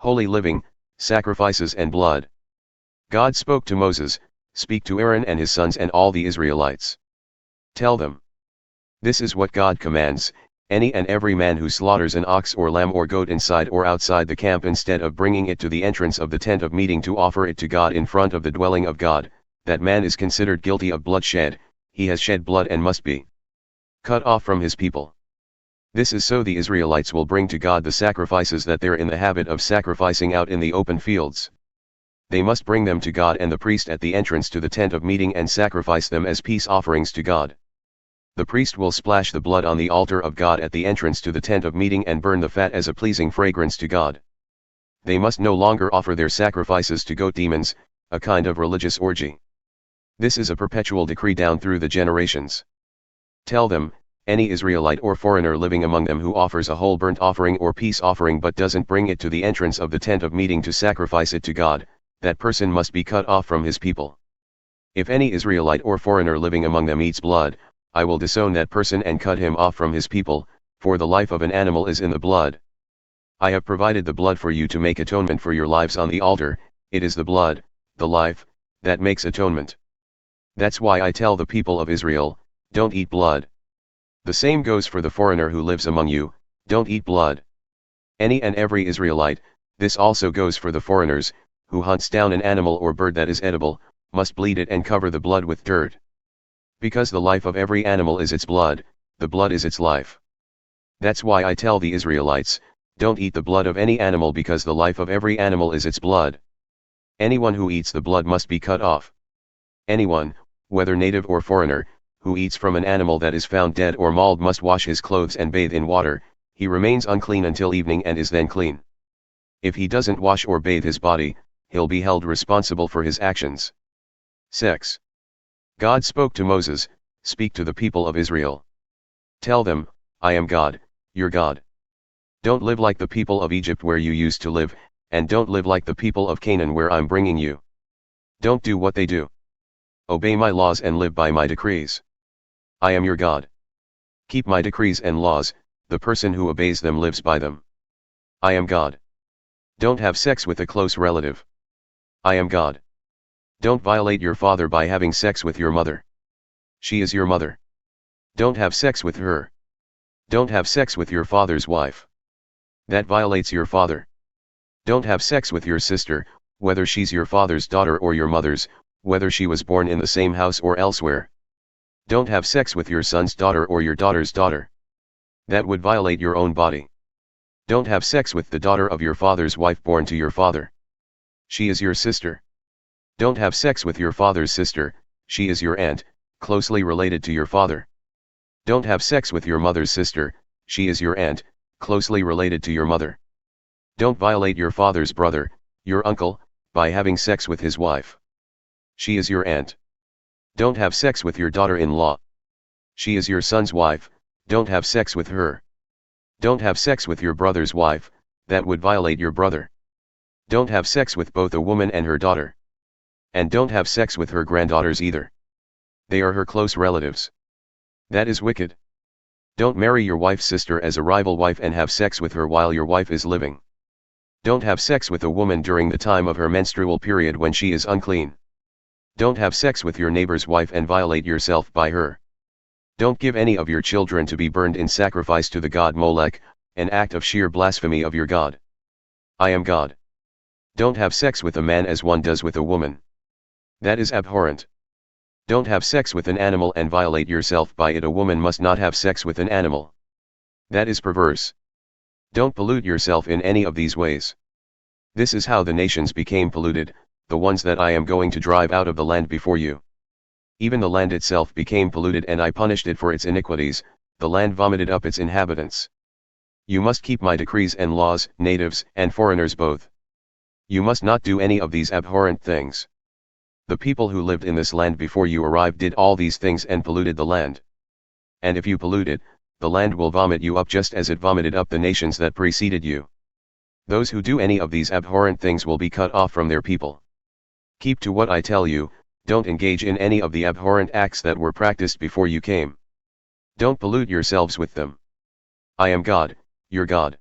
holy living, sacrifices and blood. God spoke to Moses, "Speak to Aaron and his sons and all the Israelites. Tell them. This is what God commands: any and every man who slaughters an ox or lamb or goat inside or outside the camp instead of bringing it to the entrance of the tent of meeting to offer it to God in front of the dwelling of God, that man is considered guilty of bloodshed. He has shed blood and must be cut off from his people." This is so the Israelites will bring to God the sacrifices that they're in the habit of sacrificing out in the open fields. They must bring them to God and the priest at the entrance to the tent of meeting and sacrifice them as peace offerings to God. The priest will splash the blood on the altar of God at the entrance to the tent of meeting and burn the fat as a pleasing fragrance to God. They must no longer offer their sacrifices to goat demons, a kind of religious orgy. This is a perpetual decree down through the generations. Tell them, any Israelite or foreigner living among them who offers a whole burnt offering or peace offering but doesn't bring it to the entrance of the tent of meeting to sacrifice it to God, that person must be cut off from his people. If any Israelite or foreigner living among them eats blood, I will disown that person and cut him off from his people, for the life of an animal is in the blood. I have provided the blood for you to make atonement for your lives on the altar. It is the blood, the life, that makes atonement. That's why I tell the people of Israel, don't eat blood. The same goes for the foreigner who lives among you, don't eat blood. Any and every Israelite, this also goes for the foreigners, who hunts down an animal or bird that is edible, must bleed it and cover the blood with dirt. Because the life of every animal is its blood, the blood is its life. That's why I tell the Israelites, don't eat the blood of any animal because the life of every animal is its blood. Anyone who eats the blood must be cut off. Anyone, whether native or foreigner, who eats from an animal that is found dead or mauled must wash his clothes and bathe in water. He remains unclean until evening and is then clean. If he doesn't wash or bathe his body, he'll be held responsible for his actions. 6. God spoke to Moses, "Speak to the people of Israel. Tell them, I am God, your God. Don't live like the people of Egypt where you used to live, and don't live like the people of Canaan where I'm bringing you. Don't do what they do. Obey my laws and live by my decrees. I am your God. Keep my decrees and laws, the person who obeys them lives by them. I am God. Don't have sex with a close relative. I am God. Don't violate your father by having sex with your mother. She is your mother. Don't have sex with her. Don't have sex with your father's wife. That violates your father. Don't have sex with your sister, whether she's your father's daughter or your mother's, whether she was born in the same house or elsewhere. Don't have sex with your son's daughter or your daughter's daughter. That would violate your own body. Don't have sex with the daughter of your father's wife born to your father. She is your sister. Don't have sex with your father's sister, she is your aunt, closely related to your father. Don't have sex with your mother's sister, she is your aunt, closely related to your mother. Don't violate your father's brother, your uncle, by having sex with his wife. She is your aunt. Don't have sex with your daughter-in-law. She is your son's wife, don't have sex with her. Don't have sex with your brother's wife, that would violate your brother. Don't have sex with both a woman and her daughter. And don't have sex with her granddaughters either. They are her close relatives. That is wicked. Don't marry your wife's sister as a rival wife and have sex with her while your wife is living. Don't have sex with a woman during the time of her menstrual period when she is unclean. Don't have sex with your neighbor's wife and violate yourself by her. Don't give any of your children to be burned in sacrifice to the god Molech, an act of sheer blasphemy of your God. I am God. Don't have sex with a man as one does with a woman. That is abhorrent. Don't have sex with an animal and violate yourself by it. A woman must not have sex with an animal. That is perverse. Don't pollute yourself in any of these ways. This is how the nations became polluted, the ones that I am going to drive out of the land before you. Even the land itself became polluted and I punished it for its iniquities, the land vomited up its inhabitants. You must keep my decrees and laws, natives and foreigners both. You must not do any of these abhorrent things. The people who lived in this land before you arrived did all these things and polluted the land. And if you pollute it, the land will vomit you up just as it vomited up the nations that preceded you. Those who do any of these abhorrent things will be cut off from their people. Keep to what I tell you, don't engage in any of the abhorrent acts that were practiced before you came. Don't pollute yourselves with them. I am God, your God.